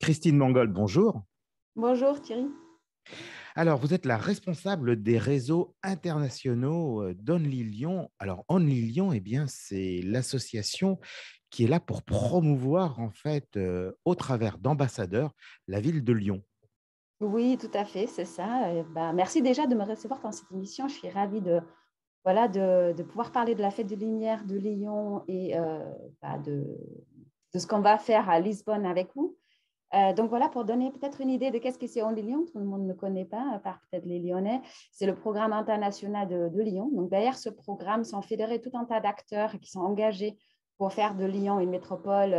Christine Mangold, bonjour. Bonjour Thierry. Alors, vous êtes la responsable des réseaux internationaux d'Only Lyon. Alors, Only Lyon, eh bien, c'est l'association qui est là pour promouvoir, en fait, au travers d'ambassadeurs, la ville de Lyon. Oui, tout à fait, c'est ça. Merci déjà de me recevoir dans cette émission. Je suis ravie de pouvoir parler de la fête de lumière de Lyon et de ce qu'on va faire à Lisbonne avec vous. Donc voilà, pour donner peut-être une idée de qu'est-ce que c'est Only Lyon, tout le monde ne connaît pas, à part peut-être les Lyonnais, c'est le programme international de Lyon. Donc derrière ce programme sont fédérés tout un tas d'acteurs qui sont engagés pour faire de Lyon une métropole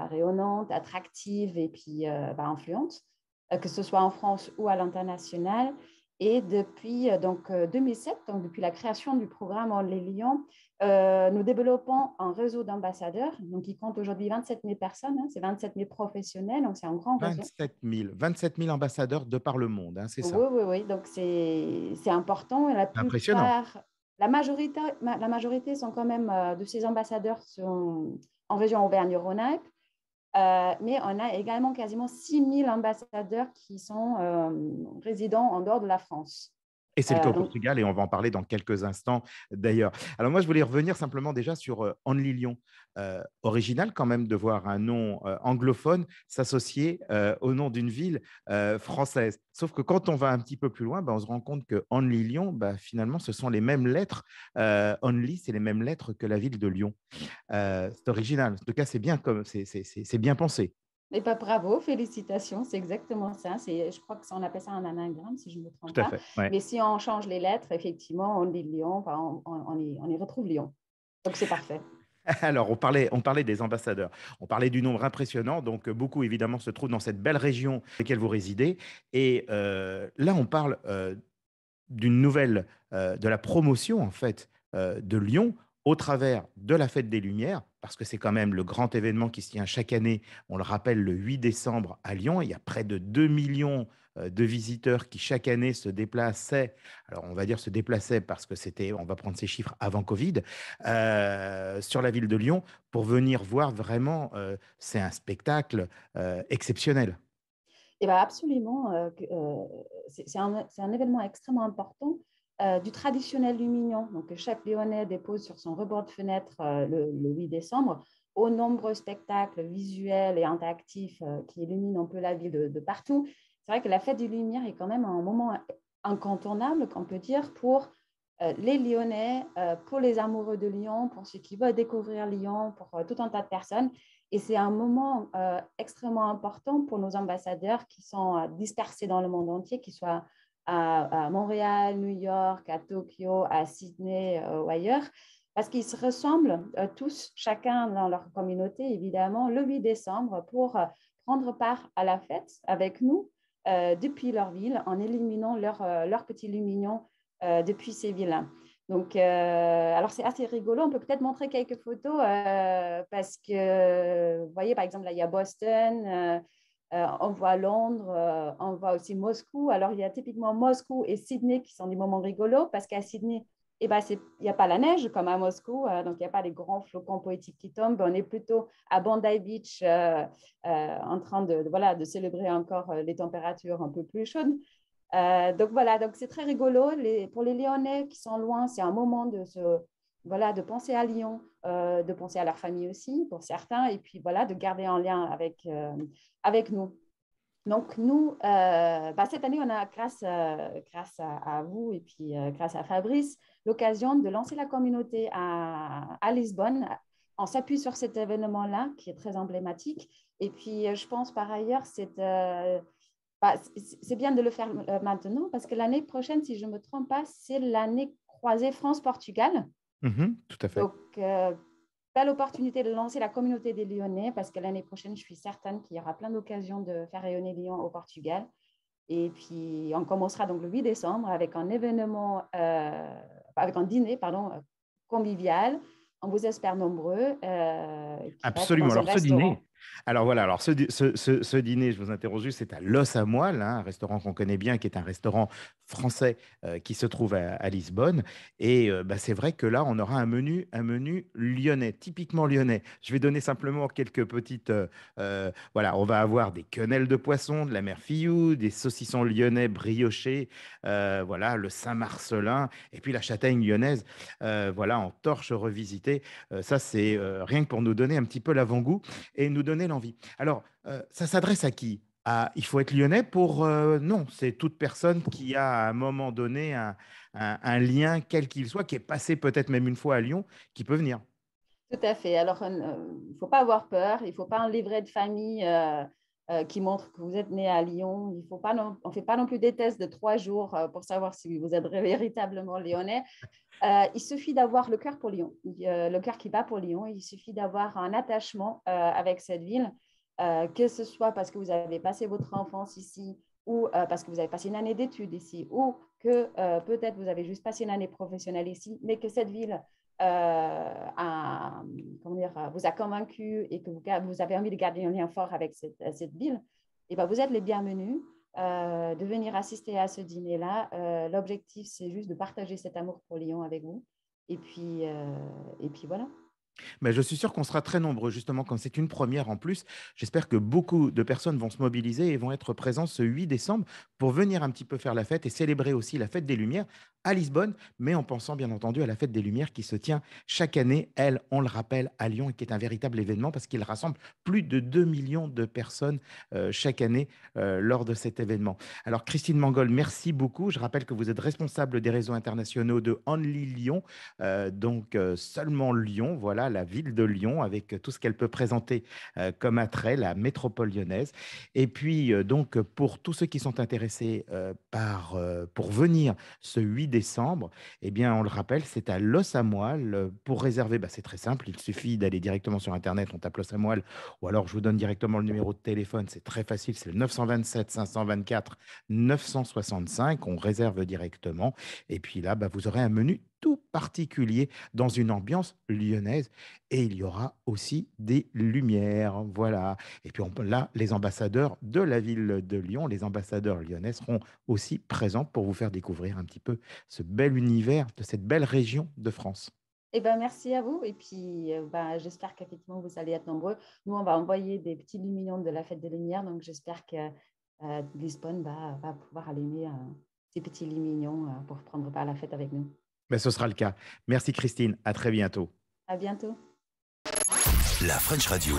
rayonnante, attractive et puis influente, que ce soit en France ou à l'international. Et depuis 2007, donc depuis la création du programme Only Lyon, nous développons un réseau d'ambassadeurs, donc qui compte aujourd'hui 27 000 personnes, hein, c'est 27 000 professionnels, donc c'est un grand réseau. 27 000 ambassadeurs de par le monde, hein, c'est ça. Oui, oui, oui, donc c'est important. La C'est impressionnant. plupart, la majorité sont quand même de ces ambassadeurs sont en région Auvergne-Rhône-Alpes, mais on a également quasiment 6 000 ambassadeurs qui sont résidents en dehors de la France. Et c'est le cas au Donc, Portugal, et on va en parler dans quelques instants d'ailleurs. Alors moi, je voulais revenir simplement déjà sur Only Lyon. Original quand même de voir un nom anglophone s'associer au nom d'une ville française. Sauf que quand on va un petit peu plus loin, on se rend compte que Only Lyon, finalement, ce sont les mêmes lettres. Only, c'est les mêmes lettres que la ville de Lyon. C'est original. En tout cas, c'est bien, c'est bien pensé. mais pas bravo, félicitations, c'est exactement ça. Je crois que ça, on appelle ça un anagramme, si je ne me trompe Tout à pas. fait. Ouais. Mais si on change les lettres, effectivement, on dit Lyon, on y retrouve Lyon. Donc, c'est parfait. Alors, on parlait des ambassadeurs. On parlait du nombre impressionnant. Donc, beaucoup, évidemment, se trouvent dans cette belle région dans laquelle vous résidez. Et là, on parle d'une nouvelle, de la promotion, en fait, de Lyon au travers de la Fête des Lumières, parce que c'est quand même le grand événement qui se tient chaque année. On le rappelle, le 8 décembre à Lyon. Il y a près de 2 millions de visiteurs qui, chaque année, se déplaçaient. Alors, on va dire se déplaçaient parce que c'était, on va prendre ces chiffres avant Covid, sur la ville de Lyon pour venir voir vraiment, c'est un spectacle exceptionnel. Et bien, absolument, c'est un événement extrêmement important du traditionnel lumignon. Donc, chaque Lyonnais dépose sur son rebord de fenêtre le 8 décembre aux nombreux spectacles visuels et interactifs qui illuminent un peu la ville de partout. C'est vrai que la fête des Lumières est quand même un moment incontournable, qu'on peut dire, pour les Lyonnais, pour les amoureux de Lyon, pour ceux qui veulent découvrir Lyon, pour tout un tas de personnes. Et c'est un moment extrêmement important pour nos ambassadeurs qui sont dispersés dans le monde entier, qu'ils soient à Montréal, New York, à Tokyo, à Sydney ou ailleurs, parce qu'ils se ressemblent tous, chacun dans leur communauté, évidemment, le 8 décembre pour prendre part à la fête avec nous depuis leur ville en éliminant leur petit lumignon depuis ces villes. Donc, alors c'est assez rigolo. On peut peut-être montrer quelques photos parce que, vous voyez, par exemple, là, il y a Boston, on voit Londres, on voit aussi Moscou. Alors, il y a typiquement Moscou et Sydney qui sont des moments rigolos parce qu'à Sydney, il n'y a pas la neige comme à Moscou, donc il n'y a pas les grands flocons poétiques qui tombent. On est plutôt à Bondi Beach en train de célébrer encore les températures un peu plus chaudes. Donc voilà, donc c'est très rigolo. Pour les Lyonnais qui sont loin, c'est un moment de penser à Lyon, de penser à leur famille aussi pour certains, et puis voilà, de garder un lien avec nous. Donc nous, cette année, on a, grâce à vous et puis grâce à Fabrice, l'occasion de lancer la communauté à Lisbonne. On s'appuie sur cet événement-là qui est très emblématique. Et puis, je pense par ailleurs, c'est bien de le faire maintenant parce que l'année prochaine, si je ne me trompe pas, c'est l'année croisée France-Portugal. Mhm, tout à fait. Donc, belle opportunité de lancer la communauté des Lyonnais parce que l'année prochaine, je suis certaine qu'il y aura plein d'occasions de faire rayonner Lyon au Portugal. Et puis, on commencera donc le 8 décembre avec un événement, avec un dîner, pardon, convivial. On vous espère nombreux, qui va être Absolument. dans un Alors, ce dîner, restaurant. Alors voilà, alors ce dîner, je vous interroge juste, c'est à L'Os à Moelle, hein, un restaurant qu'on connaît bien, qui est un restaurant français qui se trouve à Lisbonne. Et bah, c'est vrai que là, on aura un menu lyonnais, typiquement lyonnais. Je vais donner simplement quelques petites. Voilà, on va avoir des quenelles de poisson de la mère Fillou, des saucissons lyonnais briochés, voilà, le Saint-Marcelin, et puis la châtaigne lyonnaise, voilà, en torche revisitée. Ça, c'est rien que pour nous donner un petit peu l'avant-goût et nous donner l'envie. Alors, ça s'adresse à qui? Il faut être lyonnais pour... non, c'est toute personne qui a à un moment donné un lien, quel qu'il soit, qui est passé peut-être même une fois à Lyon, qui peut venir. Tout à fait. Alors, il ne faut pas avoir peur. Il ne faut pas un livret de famille qui montre que vous êtes né à Lyon. On ne fait pas non plus des tests de 3 jours pour savoir si vous êtes véritablement lyonnais. Il suffit d'avoir le cœur pour Lyon, le cœur qui bat pour Lyon. Il suffit d'avoir un attachement avec cette ville, que ce soit parce que vous avez passé votre enfance ici ou parce que vous avez passé une année d'études ici ou que peut-être vous avez juste passé une année professionnelle ici, mais que cette ville comment dire, vous a convaincu et que vous avez envie de garder un lien fort avec cette ville, et ben vous êtes les bienvenus de venir assister à ce dîner-là. L'objectif, c'est juste de partager cet amour pour Lyon avec vous. Et puis voilà. Mais je suis sûr qu'on sera très nombreux, justement, comme c'est une première en plus. J'espère que beaucoup de personnes vont se mobiliser et vont être présents ce 8 décembre pour venir un petit peu faire la fête et célébrer aussi la fête des Lumières à Lisbonne, mais en pensant bien entendu à la fête des Lumières qui se tient chaque année, elle, on le rappelle, à Lyon et qui est un véritable événement parce qu'il rassemble plus de 2 millions de personnes chaque année lors de cet événement. Alors, Christine Mangold, merci beaucoup. Je rappelle que vous êtes responsable des réseaux internationaux de Only Lyon, donc seulement Lyon, voilà, la ville de Lyon, avec tout ce qu'elle peut présenter comme attrait, la métropole lyonnaise. Et puis, donc, pour tous ceux qui sont intéressés pour venir ce 8 décembre, eh bien, on le rappelle, c'est à L'Os à Moelle. Pour réserver, bah, c'est très simple, il suffit d'aller directement sur Internet, on tape L'Os à Moelle, ou alors je vous donne directement le numéro de téléphone, c'est très facile, c'est le 927 524 965, on réserve directement. Et puis là, bah, vous aurez un menu tout particulier dans une ambiance lyonnaise. Et il y aura aussi des lumières. Voilà. Et puis là, les ambassadeurs de la ville de Lyon, les ambassadeurs lyonnais seront aussi présents pour vous faire découvrir un petit peu ce bel univers de cette belle région de France. Et ben, merci à vous. Et puis, j'espère qu'effectivement, vous allez être nombreux. Nous, on va envoyer des petits luminons de la Fête des Lumières. Donc, j'espère que Lisbonne va pouvoir allumer ces petits luminons pour prendre part à la fête avec nous. Mais ce sera le cas. Merci Christine. À très bientôt. À bientôt. La French Radio.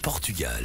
Portugal.